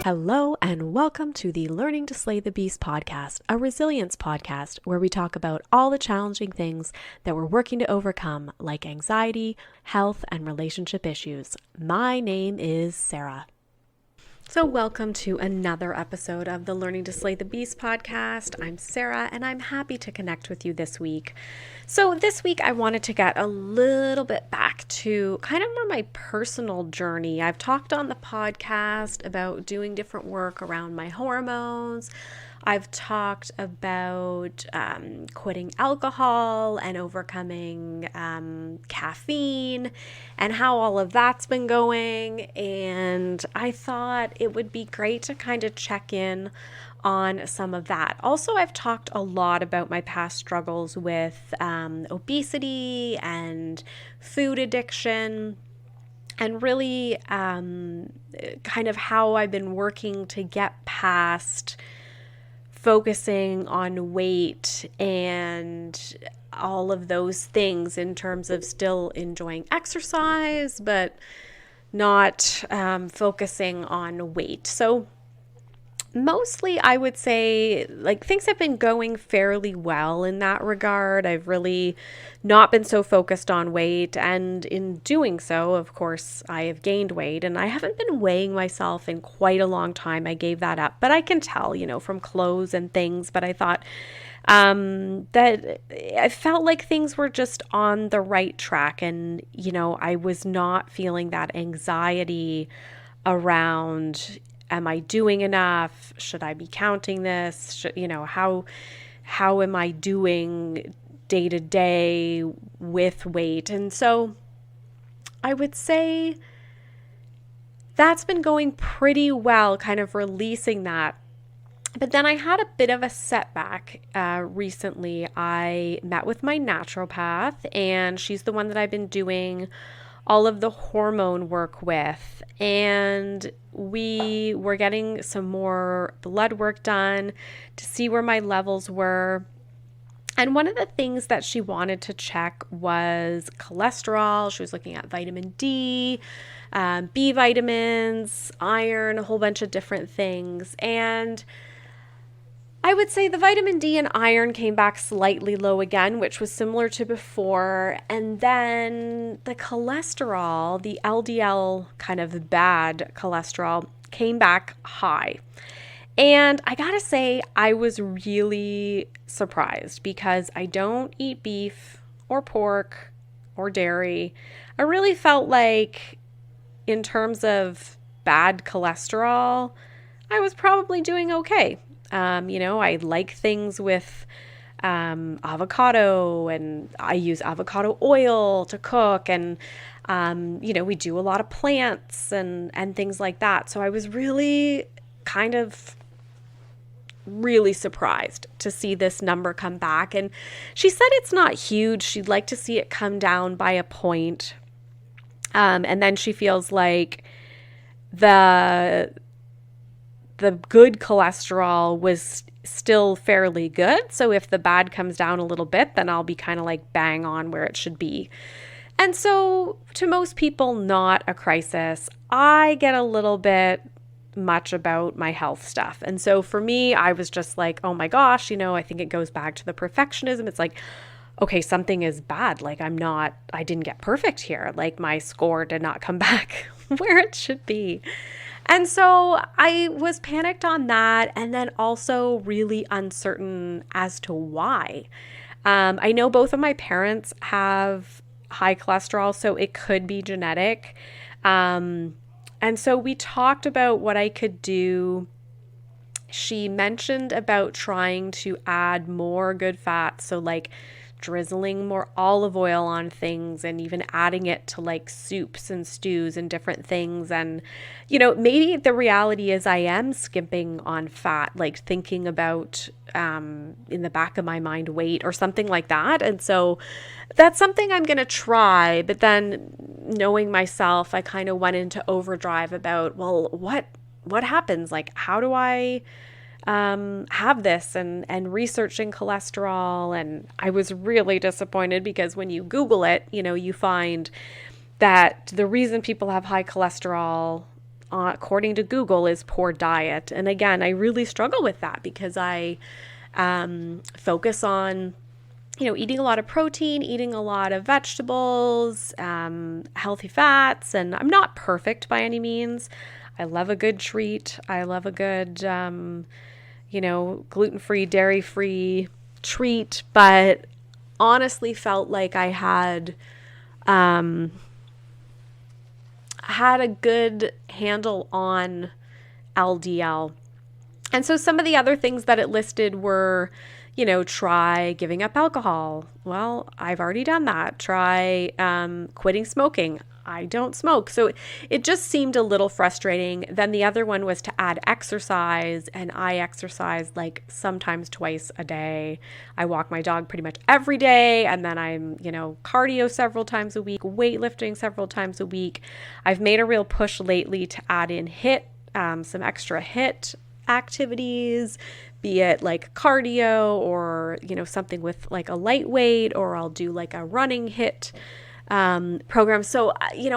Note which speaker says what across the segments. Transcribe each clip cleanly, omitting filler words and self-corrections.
Speaker 1: Hello and welcome to the Learning to Slay the Beast podcast, a resilience podcast where we talk about all the challenging things that we're working to overcome, like anxiety, health, and relationship issues. My name is Sarah. So welcome to another episode of the Learning to Slay the Beast podcast. I'm Sarah and I'm happy to connect with you this week. So this week I wanted to get a little bit back to kind of more my personal journey. I've talked on the podcast about doing different work around my hormones. I've talked about quitting alcohol and overcoming caffeine and how all of that's been going. And I thought it would be great to kind of check in on some of that. Also, I've talked a lot about my past struggles with obesity and food addiction, and really kind of how I've been working to get past focusing on weight and all of those things in terms of still enjoying exercise, but not focusing on weight. So mostly I would say like things have been going fairly well in that regard. I've really not been so focused on weight, and in doing so, of course, I have gained weight, and I haven't been weighing myself in quite a long time. I gave that up, but I can tell, from clothes and things, but I thought that I felt like things were just on the right track, and, I was not feeling that anxiety around, am I doing enough? Should I be counting this? How am I doing day to day with weight? And so I would say that's been going pretty well, kind of releasing that. But then I had a bit of a setback recently. I met with my naturopath, and she's the one that I've been doing all of the hormone work with, and we were getting some more blood work done to see where my levels were. And one of the things that she wanted to check was cholesterol. She was looking at vitamin D, B vitamins, iron, a whole bunch of different things. And I would say the vitamin D and iron came back slightly low again, which was similar to before. And then the cholesterol, the LDL kind of bad cholesterol, came back high. And I gotta say, I was really surprised because I don't eat beef or pork or dairy. I really felt like in terms of bad cholesterol, I was probably doing okay. I like things with avocado, and I use avocado oil to cook, and we do a lot of plants and things like that. So I was really kind of really surprised to see this number come back. And she said it's not huge. She'd like to see it come down by a point. And then she feels like the good cholesterol was still fairly good. So if the bad comes down a little bit, then I'll be kind of like bang on where it should be. And so to most people, not a crisis. I get a little bit much about my health stuff. And so for me, I was just like, oh my gosh, I think it goes back to the perfectionism. It's like, okay, something is bad. Like I didn't get perfect here. Like my score did not come back where it should be. And so I was panicked on that, and then also really uncertain as to why. I know both of my parents have high cholesterol, so it could be genetic. And so we talked about what I could do. She mentioned about trying to add more good fats, so like drizzling more olive oil on things and even adding it to like soups and stews and different things. And, maybe the reality is I am skimping on fat, like thinking about in the back of my mind weight or something like that. And so that's something I'm going to try. But then knowing myself, I kind of went into overdrive about, well, what happens? Like, how do I have this and researching cholesterol. And I was really disappointed because when you Google it, you find that the reason people have high cholesterol according to Google, is poor diet. And again, I really struggle with that because I focus on, eating a lot of protein, eating a lot of vegetables, healthy fats, and I'm not perfect by any means. I love a good treat. I love a good, gluten-free, dairy-free treat, but honestly felt like I had a good handle on LDL. And so some of the other things that it listed were, try giving up alcohol. Well, I've already done that. Try quitting smoking. I don't smoke. So it just seemed a little frustrating. Then the other one was to add exercise, and I exercise like sometimes twice a day. I walk my dog pretty much every day, and then I'm, cardio several times a week, weightlifting several times a week. I've made a real push lately to add in some extra HIIT activities, be it like cardio or, something with like a lightweight, or I'll do like a running HIIT program. So,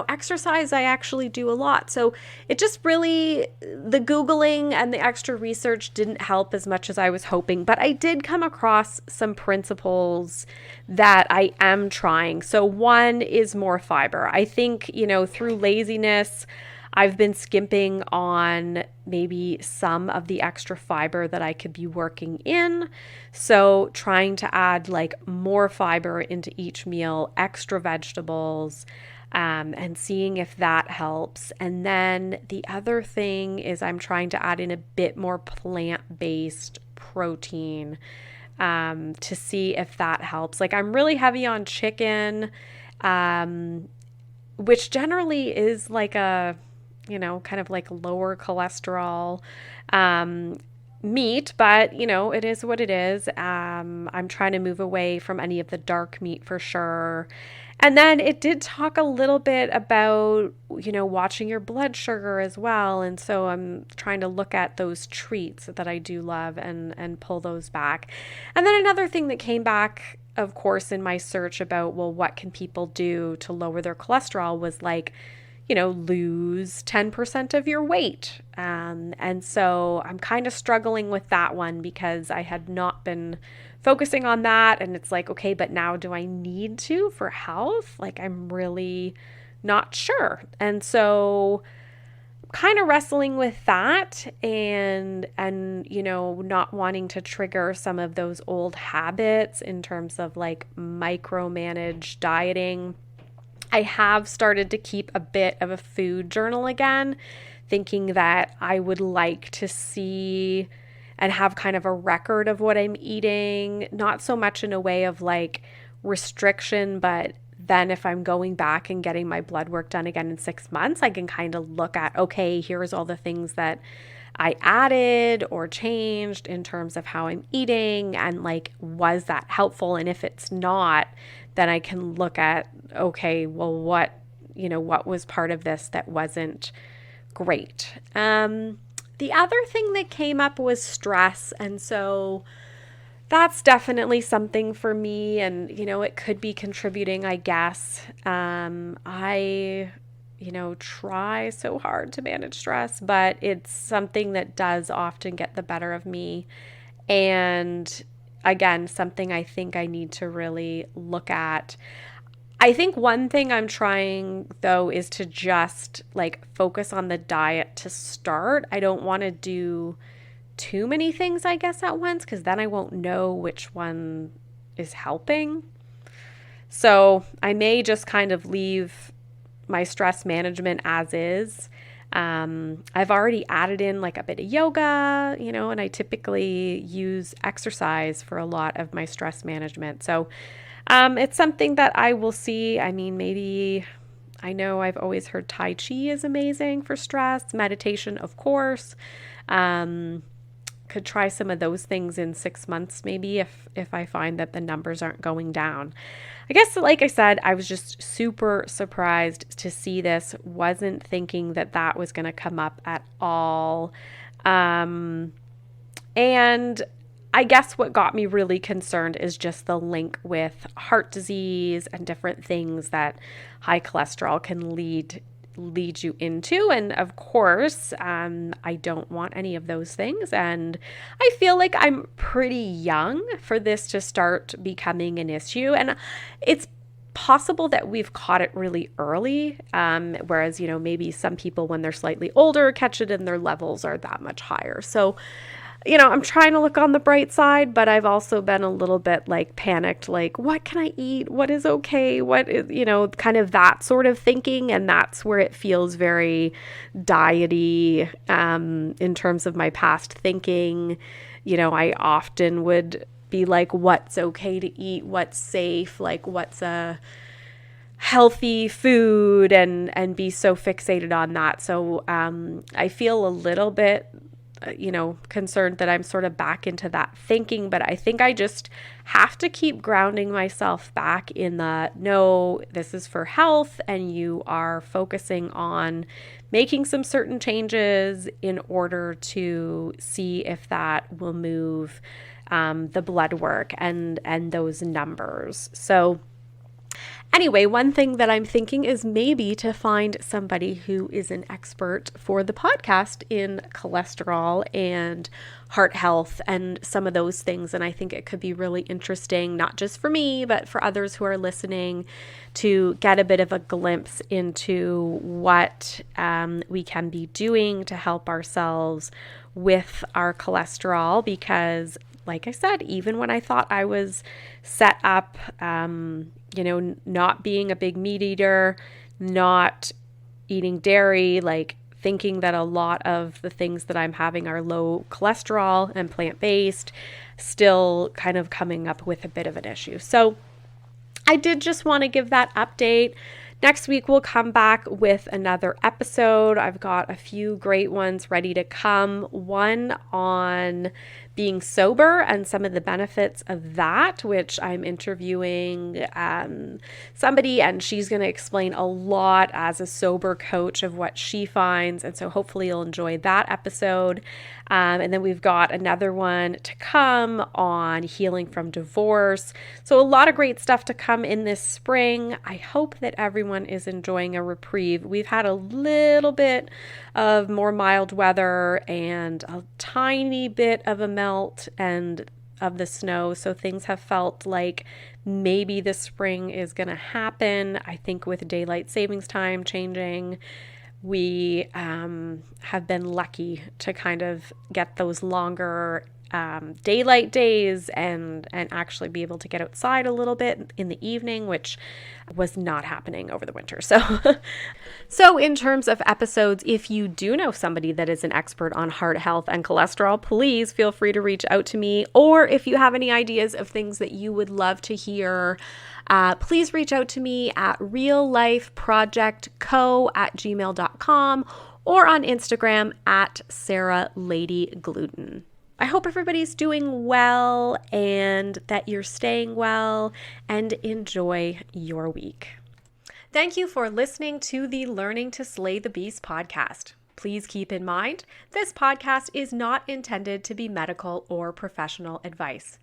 Speaker 1: exercise, I actually do a lot. So it just really, the Googling and the extra research didn't help as much as I was hoping, but I did come across some principles that I am trying. So one is more fiber. I think, through laziness, I've been skimping on maybe some of the extra fiber that I could be working in. So trying to add like more fiber into each meal, extra vegetables, and seeing if that helps. And then the other thing is I'm trying to add in a bit more plant-based protein to see if that helps. Like I'm really heavy on chicken, which generally is like a kind of like lower cholesterol meat, but it is what it is. I'm trying to move away from any of the dark meat for sure. And then it did talk a little bit about, watching your blood sugar as well. And so I'm trying to look at those treats that I do love and pull those back. And then another thing that came back, of course, in my search about, well, what can people do to lower their cholesterol was like, lose 10% of your weight. And so I'm kind of struggling with that one because I had not been focusing on that. And it's like, okay, but now do I need to for health? Like I'm really not sure. And so kind of wrestling with that and not wanting to trigger some of those old habits in terms of like micromanage dieting. I have started to keep a bit of a food journal again, thinking that I would like to see and have kind of a record of what I'm eating, not so much in a way of like restriction, but then if I'm going back and getting my blood work done again in 6 months, I can kind of look at, okay, here's all the things that I added or changed in terms of how I'm eating, and like, was that helpful? And if it's not, then I can look at, okay, well, what was part of this that wasn't great? The other thing that came up was stress. And so that's definitely something for me. And, it could be contributing, I guess. I try so hard to manage stress, but it's something that does often get the better of me. And again, something I think I need to really look at. I think one thing I'm trying though is to just like focus on the diet to start. I don't want to do too many things, I guess, at once, because then I won't know which one is helping. So I may just kind of leave my stress management as is. I've already added in like a bit of yoga, and I typically use exercise for a lot of my stress management. So it's something that I will see. I mean, maybe, I know I've always heard Tai Chi is amazing for stress, meditation, of course. Could try some of those things in 6 months, maybe if I find that the numbers aren't going down. I guess, like I said, I was just super surprised to see this. Wasn't thinking that was going to come up at all. And I guess what got me really concerned is just the link with heart disease and different things that high cholesterol can lead lead you into. And of course, I don't want any of those things. And I feel like I'm pretty young for this to start becoming an issue. And it's possible that we've caught it really early, whereas, maybe some people when they're slightly older catch it and their levels are that much higher. So I'm trying to look on the bright side, but I've also been a little bit panicked, what can I eat? What is okay? What is, kind of that sort of thinking. And that's where it feels very diety, in terms of my past thinking. I often would be like, what's okay to eat? What's safe? What's a healthy food, and be so fixated on that. So, I feel a little bit concerned that I'm sort of back into that thinking, but I think I just have to keep grounding myself back in no, this is for health, and you are focusing on making some certain changes in order to see if that will move the blood work and those numbers. So anyway, one thing that I'm thinking is maybe to find somebody who is an expert for the podcast in cholesterol and heart health and some of those things. And I think it could be really interesting, not just for me, but for others who are listening, to get a bit of a glimpse into what we can be doing to help ourselves with our cholesterol. Because like I said, even when I thought I was set up, not being a big meat eater, not eating dairy, thinking that a lot of the things that I'm having are low cholesterol and plant-based, still kind of coming up with a bit of an issue. So I did just want to give that update. Next week, we'll come back with another episode. I've got a few great ones ready to come. One on being sober and some of the benefits of that, which I'm interviewing somebody, and she's going to explain a lot as a sober coach of what she finds. And so hopefully you'll enjoy that episode. And then we've got another one to come on healing from divorce. So a lot of great stuff to come in this spring. I hope that everyone is enjoying a reprieve. We've had a little bit of more mild weather and a tiny bit of a melt and of the snow. So things have felt like maybe the spring is going to happen. I think with daylight savings time changing, we have been lucky to kind of get those longer daylight days and actually be able to get outside a little bit in the evening, which was not happening over the winter. So in terms of episodes, if you do know somebody that is an expert on heart health and cholesterol, please feel free to reach out to me. Or if you have any ideas of things that you would love to hear, please reach out to me at reallifeprojectco@gmail.com or on Instagram at SarahLadyGluten. I hope everybody's doing well and that you're staying well, and enjoy your week. Thank you for listening to the Learning to Slay the Beast podcast. Please keep in mind, this podcast is not intended to be medical or professional advice.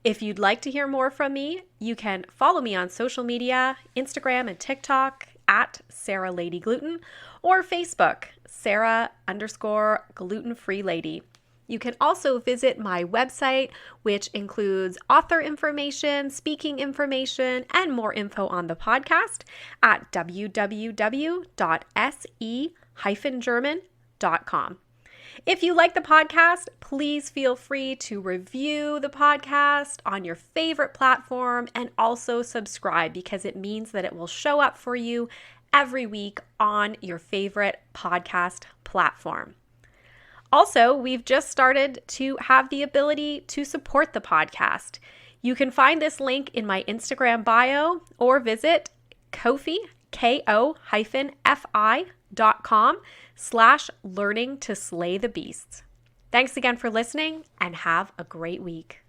Speaker 1: If you'd like to hear more from me, you can follow me on social media, Instagram and TikTok at SarahLadyGluten, or Facebook, Sarah_gluten-free lady. You can also visit my website, which includes author information, speaking information, and more info on the podcast at www.se-german.com. If you like the podcast, please feel free to review the podcast on your favorite platform and also subscribe, because it means that it will show up for you every week on your favorite podcast platform. Also, we've just started to have the ability to support the podcast. You can find this link in my Instagram bio or visit Ko-fi, ko-fi.com/learning to slay the beasts. Thanks again for listening and have a great week.